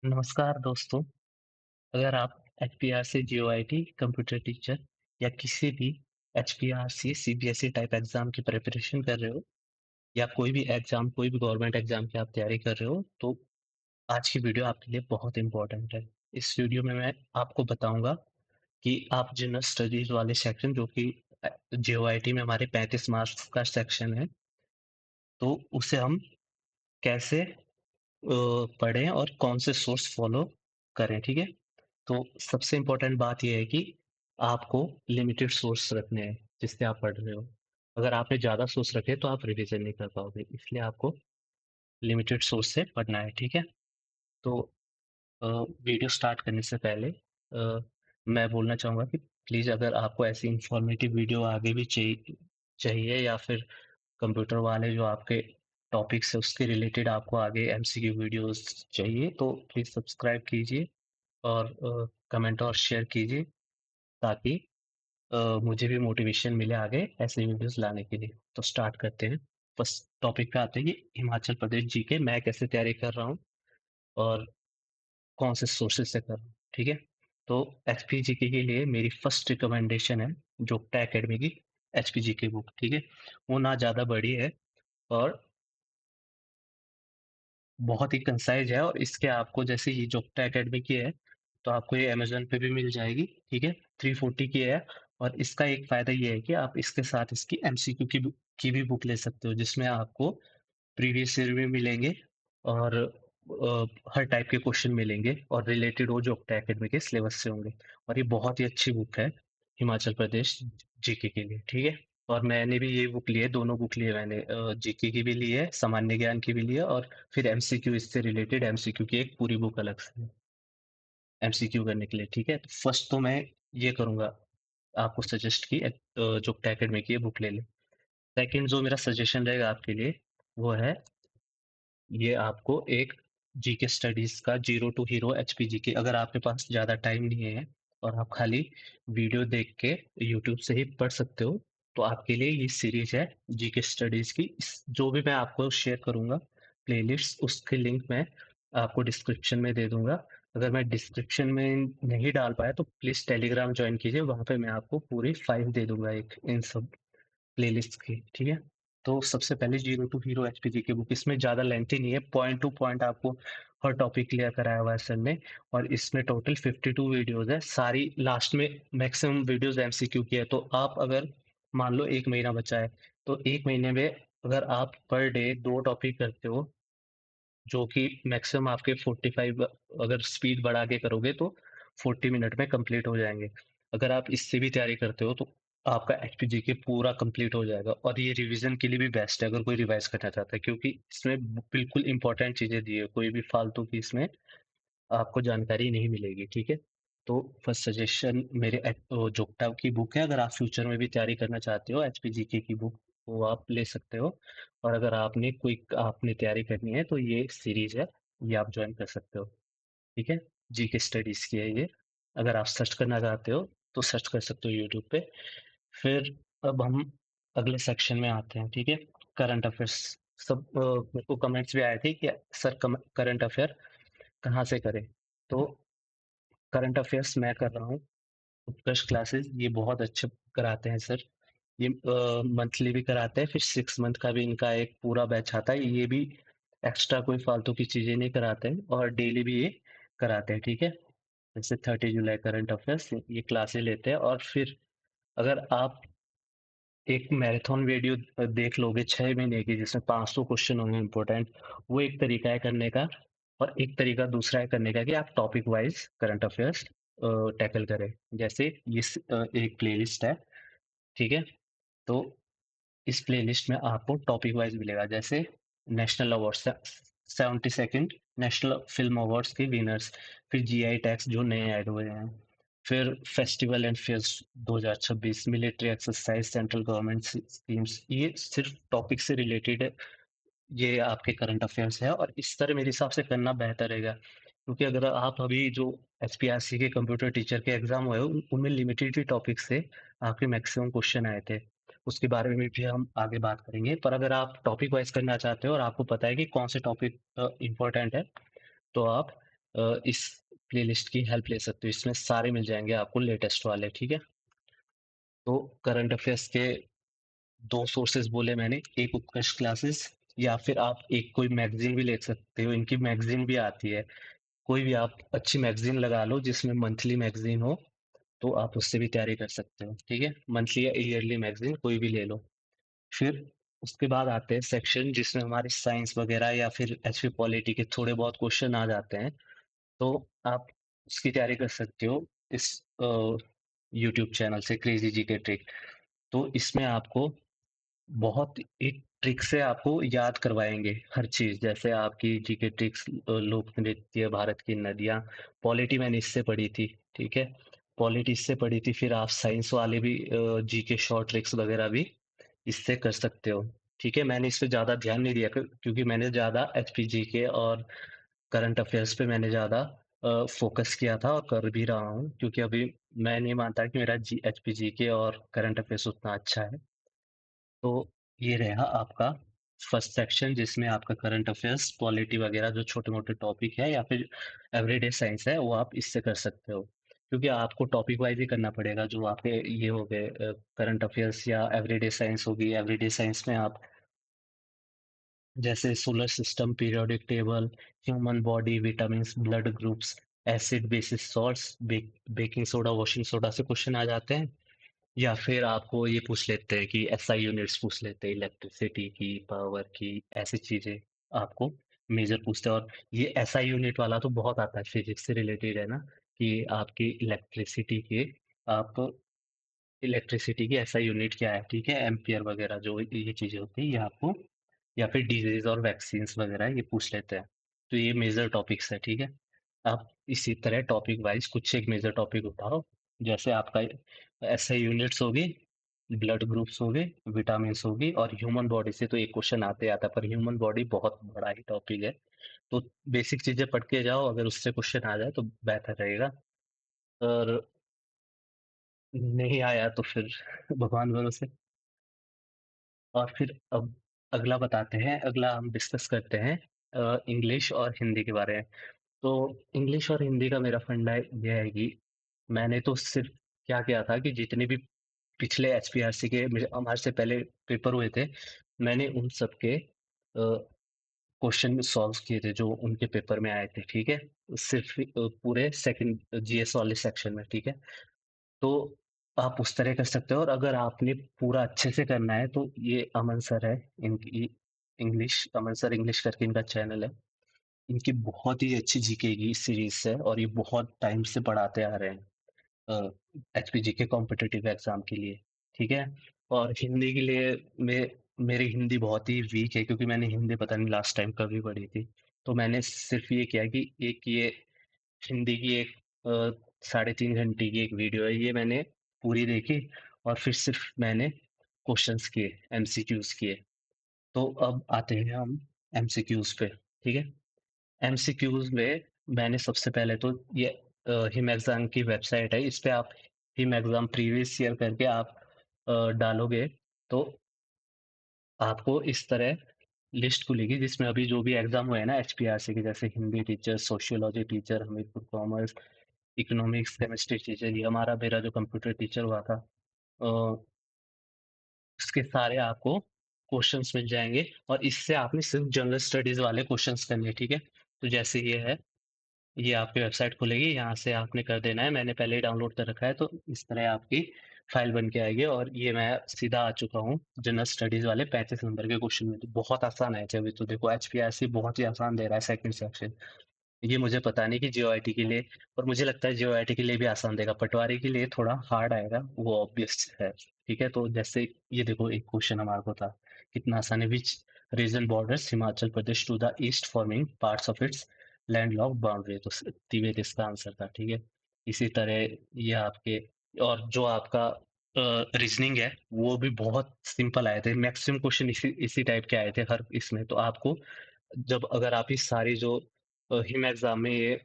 नमस्कार दोस्तों, अगर आप एचपीआरसी जीओआईटी कंप्यूटर टीचर या किसी भी एचपीआरसी सीबीएसई टाइप एग्जाम की प्रिपरेशन कर रहे हो या कोई भी एग्जाम कोई भी गवर्नमेंट एग्जाम की आप तैयारी कर रहे हो तो आज की वीडियो आपके लिए बहुत इंपॉर्टेंट है। इस वीडियो में मैं आपको बताऊंगा कि आप जनरल स्टडीज वाले सेक्शन जो कि जीओआईटी में हमारे 35 मार्क्स का सेक्शन है, तो उसे हम कैसे पढ़ें और कौन से सोर्स फॉलो करें, ठीक है? तो सबसे इम्पोर्टेंट बात ये है कि आपको लिमिटेड सोर्स रखने हैं जिससे आप पढ़ रहे हो। अगर आपने ज़्यादा सोर्स रखे तो आप रिवीजन नहीं कर पाओगे, इसलिए आपको लिमिटेड सोर्स से पढ़ना है, ठीक है? तो वीडियो स्टार्ट करने से पहले मैं बोलना चाहूँगा कि प्लीज़ अगर आपको ऐसी इन्फॉर्मेटिव वीडियो आगे भी चाहिए या फिर कंप्यूटर वाले जो आपके टॉपिक्स है उसके रिलेटेड आपको आगे एमसीक्यू वीडियोस चाहिए तो प्लीज़ सब्सक्राइब कीजिए और कमेंट और शेयर कीजिए ताकि मुझे भी मोटिवेशन मिले आगे ऐसे वीडियोस लाने के लिए। तो स्टार्ट करते हैं। फर्स्ट टॉपिक पे आते हैं कि हिमाचल प्रदेश जीके मैं कैसे तैयारी कर रहा हूँ और कौन से सोर्सेज़ से कर रहा हूँ, ठीक है? तो एचपी जीके के लिए मेरी फर्स्ट रिकमेंडेशन है जोग्टा अकेडमी की एचपी जीके बुक, ठीक है? वो ना ज़्यादा बड़ी है और बहुत ही कंसाइज़ है और इसके आपको जैसे ये जोग्टा अकेडमी की है, तो आपको ये अमेज़न पे भी मिल जाएगी, ठीक है? 340 की है और इसका एक फ़ायदा ये है कि आप इसके साथ इसकी एमसीक्यू की भी बुक ले सकते हो, जिसमें आपको प्रीवियस ईयर में मिलेंगे और हर टाइप के क्वेश्चन मिलेंगे और रिलेटेड वो जोग्टा अकेडमी के सिलेबस से होंगे और ये बहुत ही अच्छी बुक है, हिमाचल प्रदेश जीके के लिए, ठीक है? और मैंने भी ये बुक ली है, दोनों बुक लिए मैंने जीके की भी ली है, सामान्य ज्ञान की भी ली है और फिर एमसीक्यू इससे रिलेटेड एमसीक्यू की एक पूरी बुक अलग से है, एमसीक्यू करने के लिए, ठीक है? तो फर्स्ट तो मैं ये करूँगा, आपको सजेस्ट कि जोग्टा अकेडमी की ये बुक ले लें। सेकंड जो मेरा सजेशन रहेगा आपके लिए, वो है ये आपको एक जीके स्टडीज़ का ज़ीरो टू हीरो एचपीजीके अगर आपके पास ज़्यादा टाइम नहीं है और आप खाली वीडियो देख के यूट्यूब से ही पढ़ सकते हो, तो आपके लिए ये सीरीज़ है जीके स्टडीज़ की। इस जो भी मैं आपको शेयर करूँगा प्लेलिस्ट उसके लिंक मैं आपको डिस्क्रिप्शन में दे दूँगा। अगर मैं डिस्क्रिप्शन में नहीं डाल पाया तो प्लीज़ टेलीग्राम जॉइन कीजिए, वहाँ पे मैं आपको पूरी फाइल दे दूँगा एक इन सब प्लेलिस्ट की, ठीक है? तो सबसे पहले ज़ीरो टू हीरो एचपीजी की बुक इसमें ज़्यादा लेंथी नहीं है, पॉइंट टू पॉइंट आपको हर टॉपिक क्लियर कराया हुआ है सर ने और इसमें टोटल 52 वीडियोज़ है, सारी लास्ट में मैक्सिमम वीडियोज़ एमसीक्यू की है, तो आप अगर मान लो 1 महीना बचा है, तो 1 महीने में अगर आप पर डे 2 टॉपिक करते हो जो कि मैक्सिमम आपके 45 अगर स्पीड बढ़ा के करोगे तो 40 मिनट में कंप्लीट हो जाएँगे। अगर आप इससे भी तैयारी करते हो तो आपका एचपीजीके पूरा कंप्लीट हो जाएगा और ये रिवीज़न के लिए भी बेस्ट है अगर कोई रिवाइज़ करना चाहता है क्योंकि इसमें बिल्कुल इम्पोर्टेंट चीज़ें दी है, कोई भी फालतू की इसमें आपको जानकारी नहीं मिलेगी, ठीक है? तो फर्स्ट सजेशन मेरे जोग्टा की बुक है, अगर आप फ्यूचर में भी तैयारी करना चाहते हो एचपीजीके की बुक, वो आप ले सकते हो और अगर आपने तैयारी करनी है, तो ये सीरीज़ है, ये आप जॉइन कर सकते हो, ठीक है? जीके स्टडीज़ की है ये, अगर आप सर्च करना चाहते हो, तो सर्च कर सकते हो यूट्यूब पे। फिर अब हम अगले सेक्शन में आते हैं, ठीक है? करंट अफ़ेयर्स मेरे को कमेंट्स भी आए थे कि सर करंट अफ़ेयर कहाँ से करें? तो करंट अफ़ेयर्स मैं कर रहा हूँ, उत्कर्ष क्लासेस ये बहुत अच्छे कराते हैं सर। ये मंथली भी कराते हैं, फिर 6 मंथ का भी इनका एक पूरा बैच आता है। ये भी एक्स्ट्रा कोई फालतू की चीज़ें नहीं कराते हैं और डेली भी ये कराते हैं, ठीक है? जैसे 30 जुलाई करंट अफ़ेयर्स ये क्लासेस लेते हैं और फिर अगर आप एक मैराथन वीडियो देख लोगे 6 महीने की जिसमें 500 क्वेश्चन होंगे इम्पोर्टेंट, वो एक तरीका है करने का और एक तरीका दूसरा है करने का कि आप topic wise current affairs tackle करें। जैसे एक प्लेलिस्ट है, ठीक है? तो इस प्लेलिस्ट में आपको टॉपिक वाइज़ मिलेगा जैसे national awards 72nd national film awards के विनर्स, फिर जीआई टैग्स जो नए ऐड हुए हैं, फिर festival and fairs 2026, military exercise, central government schemes, ये सिर्फ टॉपिक से रिलेटेड ये आपके करंट अफेयर्स है और इस तरह मेरे हिसाब से करना बेहतर रहेगा क्योंकि अगर आप अभी जो एचपीआरसी के कंप्यूटर टीचर के एग्जाम हुए उनमें लिमिटेड ही टॉपिक से आपके मैक्सिमम क्वेश्चन आए थे, उसके बारे में भी हम आगे बात करेंगे, पर अगर आप टॉपिक वाइज करना चाहते हो और आपको पता है कि कौन से टॉपिक इंपॉर्टेंट है तो आप इस प्लेलिस्ट की हेल्प ले सकते हो। इसमें सारे मिल जाएँगे आपको लेटेस्ट वाले, ठीक है? तो करंट अफ़ेयर्स के 2 सोर्सेज़ बोले मैंने, एक उत्कर्ष क्लासेस या फिर आप एक कोई मैगज़ीन भी ले सकते हो, इनकी मैगज़ीन भी आती है। कोई भी आप अच्छी मैगज़ीन लगा लो जिसमें मंथली मैगज़ीन हो, तो आप उससे भी तैयारी कर सकते हो, ठीक है? मंथली या ईयरली मैगज़ीन कोई भी ले लो। फिर उसके बाद आते हैं सेक्शन जिसमें हमारे साइंस वगैरह या फिर एचपी पॉलिटी के थोड़े बहुत क्वेश्चन आ जाते हैं, तो आप उसकी तैयारी कर सकते हो इस यूट्यूब चैनल से क्रेज़ी जीके ट्रिक। तो इसमें आपको बहुत एक ट्रिक से आपको याद करवाएँगे हर चीज़, जैसे आपकी जीके ट्रिक्स, लोक नृत्य, भारत की नदियाँ, पॉलिटी मैंने इससे पढ़ी थी, ठीक है? पॉलिटी इससे पढ़ी थी, फिर आप साइंस वाले भी जीके शॉर्ट ट्रिक्स वगैरह भी इससे कर सकते हो, ठीक है? मैंने इस पे ज़्यादा ध्यान नहीं दिया क्योंकि मैंने ज़्यादा एचपी जीके और करंट अफ़ेयर्स पे मैंने ज़्यादा फ़ोकस किया था और कर भी रहा हूँ, क्योंकि अभी मैं नहीं मानता कि मेरा जी एचपी जीके और करंट अफ़ेयर्स उतना अच्छा है। तो ये रहा आपका फर्स्ट सेक्शन जिसमें आपका करंट अफेयर्स, पॉलिटी वगैरह जो छोटे-मोटे टॉपिक है या फिर एवरीडे साइंस है, वो आप इससे कर सकते हो। क्योंकि आपको टॉपिक वाइज़ ही करना पड़ेगा, जो आपके ये हो गए करंट अफेयर्स या एवरीडे साइंस होगी। एवरीडे साइंस में आप जैसे solar system, periodic table, human body, vitamins, blood groups, acid, basis, salts, baking soda, washing soda से क्वेश्चन आ जाते हैं। या फिर आपको ये पूछ लेते हैं कि एसआई यूनिट्स पूछ लेते हैं, इलेक्ट्रिसिटी की, पावर की, ऐसी चीजें आपको मेजर पूछते हैं। और ये एसआई यूनिट वाला तो बहुत आता है, फिजिक्स से रिलेटेड है ना, कि आपकी इलेक्ट्रिसिटी के आप इलेक्ट्रिसिटी की एसआई यूनिट क्या है, ठीक है? एम्पियर वगैरह जो ये चीजें होती हैं, ये आपको या फिर डिजीज और वैक्सीन्स वगैरह ये पूछ लेते हैं। तो ये मेजर टॉपिक्स है, ठीक है? आप इसी तरह टॉपिक वाइज कुछ एक मेजर टॉपिक उठाओ, जैसे आपका एसआई यूनिट्स होगी, ब्लड ग्रुप्स हो गए, विटामिन्स होगी और ह्यूमन बॉडी से तो एक क्वेश्चन आते आता है, पर ह्यूमन बॉडी बहुत बड़ा ही टॉपिक है। तो बेसिक चीजें पढ़ के जाओ, अगर उससे क्वेश्चन आ जाए तो बेहतर रहेगा। और नहीं आया तो फिर भगवान भरोसे। और फिर अब अगला बताते हैं, अगला हम डिस्कस करते हैं इंग्लिश और हिंदी के बारे में। तो इंग्लिश और हिंदी का मेरा फंडा ये है कि मैंने तो सिर्फ क्या किया था कि जितने भी पिछले एचपीआरसी के हमारे से पहले पेपर हुए थे, मैंने उन सब के क्वेश्चन सॉल्व किए थे जो उनके पेपर में आए थे, ठीक है? सिर्फ पूरे सेकंड जीएस वाले सेक्शन में, ठीक है? तो आप उस तरह कर सकते हो। और अगर आपने पूरा अच्छे से करना है तो ये अमन सर है, इनकी इंग्लिश, अमन सर इंग्लिश करके इनका चैनल है। इनकी बहुत ही अच्छी जीके की सीरीज है और ये बहुत टाइम से पढ़ाते आ रहे हैं एचपीजी के कॉम्पिटिटिव एग्जाम के लिए, ठीक है? और हिंदी के लिए मेरी हिंदी बहुत ही वीक है, क्योंकि मैंने हिंदी पता नहीं लास्ट टाइम कभी पढ़ी थी। तो मैंने सिर्फ ये किया कि एक ये हिंदी की एक 3.5 घंटे की एक वीडियो है, ये मैंने पूरी देखी और फिर सिर्फ मैंने क्वेश्चंस किए, एमसीक्यूज किए। तो अब आते हैं हम एमसीक्यूज पे, ठीक है? एमसीक्यूज में मैंने सबसे पहले तो ये हिम एग्जाम की वेबसाइट है, इस पे आप हिम एग्जाम प्रीवियस ईयर करके आप डालोगे तो आपको इस तरह लिस्ट खुलेगी जिसमें अभी जो भी एग्जाम हुए हैं ना एचपीआरसी के, जैसे Hindi teacher, sociology teacher, Hamirpur commerce, economics, chemistry teacher, ये हमारा मेरा जो कंप्यूटर टीचर हुआ था, उसके सारे आपको क्वेश्चंस मिल जाएंगे। और इससे आपने सिर्फ जनरल स्टडीज वाले क्वेश्चंस करने हैं, ठीक है? तो जैसे ये है, ये आपकी वेबसाइट खुलेगी, यहाँ से आपने कर देना है, मैंने पहले ही डाउनलोड कर रखा है, तो इस तरह आपकी फाइल बन के आएगी। और ये मैं सीधा आ चुका हूँ जनरल स्टडीज वाले 35 नंबर के क्वेश्चन में, तो बहुत आसान है। अभी तो देखो एचपीआरसी बहुत ही आसान दे रहा है सेकंड सेक्शन। ये मुझे पता नहीं कि जीओआईटी के लिए, और मुझे लगता है जीओआईटी के लिए भी आसान देगा, पटवारी के लिए थोड़ा हार्ड आएगा, वो ऑब्वियस है, ठीक है? तो जैसे ये देखो एक क्वेश्चन हमारे को था, कितना आसान है, which region borders Himachal Pradesh to the east forming parts of its landlocked boundary, तो तिब्बत इसका आंसर था, ठीक है? इसी तरह ये आपके, और जो आपका रीजनिंग है वो भी बहुत सिंपल आए थे, मैक्सिमम क्वेश्चन इसी इसी टाइप के आए थे हर इसमें। तो आपको जब अगर आप इस सारी जो हिम एग्जाम में ये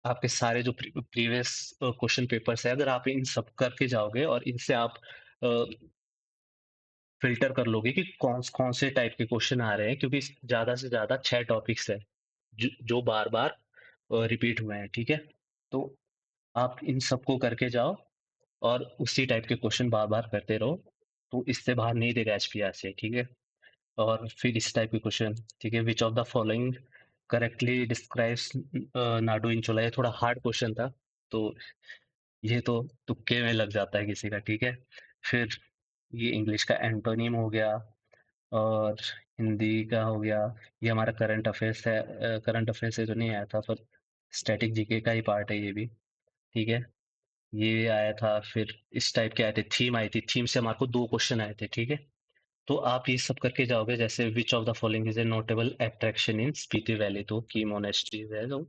आपके सारे जो प्रीवियस क्वेश्चन पेपर्स है, अगर आप इन सब करके जाओगे और इनसे आप फिल्टर कर लोगे कि कौन कौन से टाइप के क्वेश्चन आ रहे हैं, क्योंकि ज्यादा से ज्यादा 6 टॉपिक्स है जो बार बार रिपीट हुए हैं, ठीक है? तो आप इन सबको करके जाओ और उसी टाइप के क्वेश्चन बार-बार करते रहो, तो इससे बाहर नहीं देगा एचपीआरसी, ठीक है? और फिर इस टाइप के क्वेश्चन, ठीक है? Which of the following correctly describes nadu in Chola, ये थोड़ा हार्ड क्वेश्चन था, तो ये तो तुक्के में लग जाता है किसी का, ठीक है? फिर ये इंग्लिश का एंटोनिम हो गया और हिंदी का हो गया। ये हमारा करंट अफेयर्स है, करंट अफेयर्स से तो नहीं आया था, पर स्टैटिक जीके का ही पार्ट है ये भी, ठीक है? ये आया था, फिर इस टाइप के आए थे, थीम आई थी, थीम से हमारे को 2 क्वेश्चन आए थे, ठीक है? तो आप ये सब करके जाओगे, जैसे which of the following is a notable attraction in Spiti valley, तो की मोनेस्ट्रीज़ है जो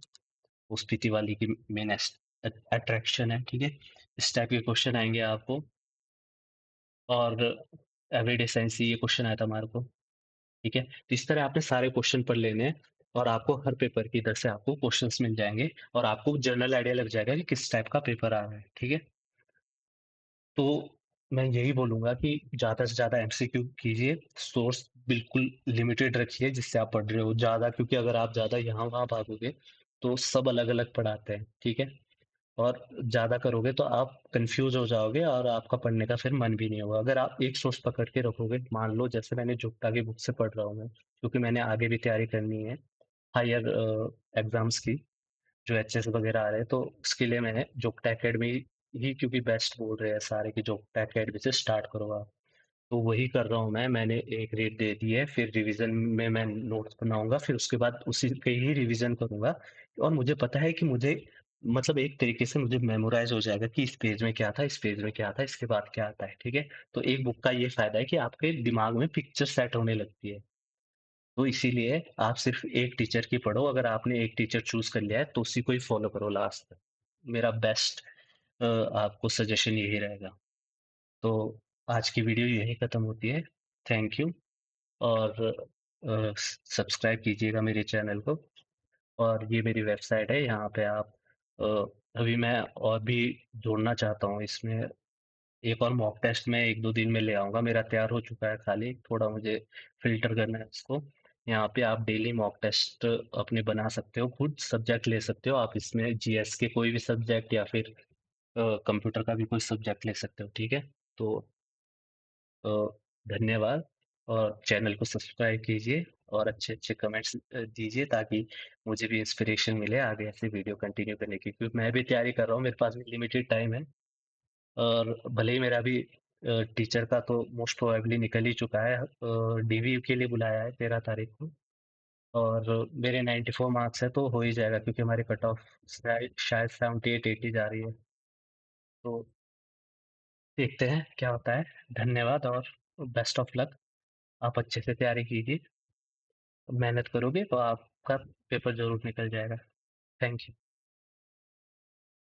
वो स्पीति वाली की मेन अट्रैक्शन है, ठीक है? इस टाइप के क्वेश्चन आएँगे आपको। और एवरीडे साइंस से ये क्वेश्चन आया था हमारे को, ठीक है? तो इस तरह आपने सारे क्वेश्चन पढ़ लेने हैं और आपको हर पेपर की तरफ से आपको क्वेश्चंस मिल जाएँगे और आपको जनरल आइडिया लग जाएगा कि किस टाइप का पेपर आ रहा है, ठीक है? तो मैं यही बोलूँगा कि ज़्यादा से ज़्यादा एमसीक्यू कीजिए, सोर्स बिल्कुल लिमिटेड रखिए जिससे आप पढ़ रहे हो ज़्यादा, क्योंकि अगर आप ज़्यादा यहाँ-वहाँ भागोगे, तो सब अलग-अलग पढ़ाते हैं, ठीक है? और ज़्यादा करोगे तो आप कन्फ्यूज़ हो जाओगे और आपका पढ़ने का फिर मन भी नहीं होगा। अगर आप एक सोर्स पकड़ के रखोगे, मान लो जैसे मैंने जुक्ता की बुक से पढ़ रहा हूँ मैं, क्योंकि मैंने आगे भी तैयारी करनी है हायर एग्ज़ाम्स की, जो एचएस वगैरह आ रहे हैं, तो उसके लिए मैंने जुक्ता अकेडमी ही, क्योंकि बेस्ट बोल रहे हैं सारे कि जुक्ता अकेडमी से स्टार्ट करो आप। तो वही कर रहा हूँ मैं, मैंने एक रीड दे दी है, फिर रिवीजन में मैं नोट्स बनाऊँगा, फिर उसके बाद उसी के ही रिवीजन करूँगा और मुझे पता है कि मुझे मतलब एक तरीके से मुझे मेमोराइज़ हो जाएगा कि इस पेज में क्या था, इस पेज में क्या था, इसके बाद क्या आता है, ठीक है? तो एक बुक का ये फ़ायदा है कि आपके दिमाग में पिक्चर सेट होने लगती है। तो इसीलिए आप सिर्फ़ एक टीचर की पढ़ो, अगर आपने एक टीचर चूज़ कर लिया है, तो उसी को ही फ़ॉलो करो लास्ट तक। मेरा बेस्ट आपको सजेशन यही रहेगा। तो आज की वीडियो यहीं ख़त्म होती है। थैंक यू और सब्सक्राइब कीजिएगा मेरे चैनल को और ये मेरी वेबसाइट है, यहाँ पे आप अ, अभी मैं और भी जोड़ना चाहता हूँ इसमें, एक और मॉक टेस्ट मैं 1-2 दिन में ले आऊँगा, मेरा तैयार हो चुका है खाली, थोड़ा मुझे फ़िल्टर करना है उसको। यहाँ पे आप डेली मॉक टेस्ट अपने बना सकते हो, खुद सब्जेक्ट ले सकते हो, आप इसमें जीएस के कोई भी सब्जेक्ट या फिर कंप्यूटर का भी कोई सब्जेक्ट ले सकते हो, ठीक है? तो अ, धन्यवाद और चैनल को सब्सक्राइब कीजिए और अच्छे-अच्छे कमेंट्स दीजिए ताकि मुझे भी इंस्पिरेशन मिले आगे ऐसे वीडियो कंटिन्यू करने की, क्योंकि मैं भी तैयारी कर रहा हूँ, मेरे पास भी लिमिटेड टाइम है और भले ही मेरा भी टीचर का तो मोस्ट प्रोबेबली निकल ही चुका है, डीवी के लिए बुलाया है 13 तारीख को और मेरे 94 मार्क्स है तो हो ही जाएगा, क्योंकि हमारी कट ऑफ शायद 78-80 जा रही है। तो देखते हैं क्या होता है। धन्यवाद और बेस्ट ऑफ लक। आप अच्छे से तैयारी कीजिए, मेहनत करोगे तो आपका पेपर ज़रूर निकल जाएगा। Thank you.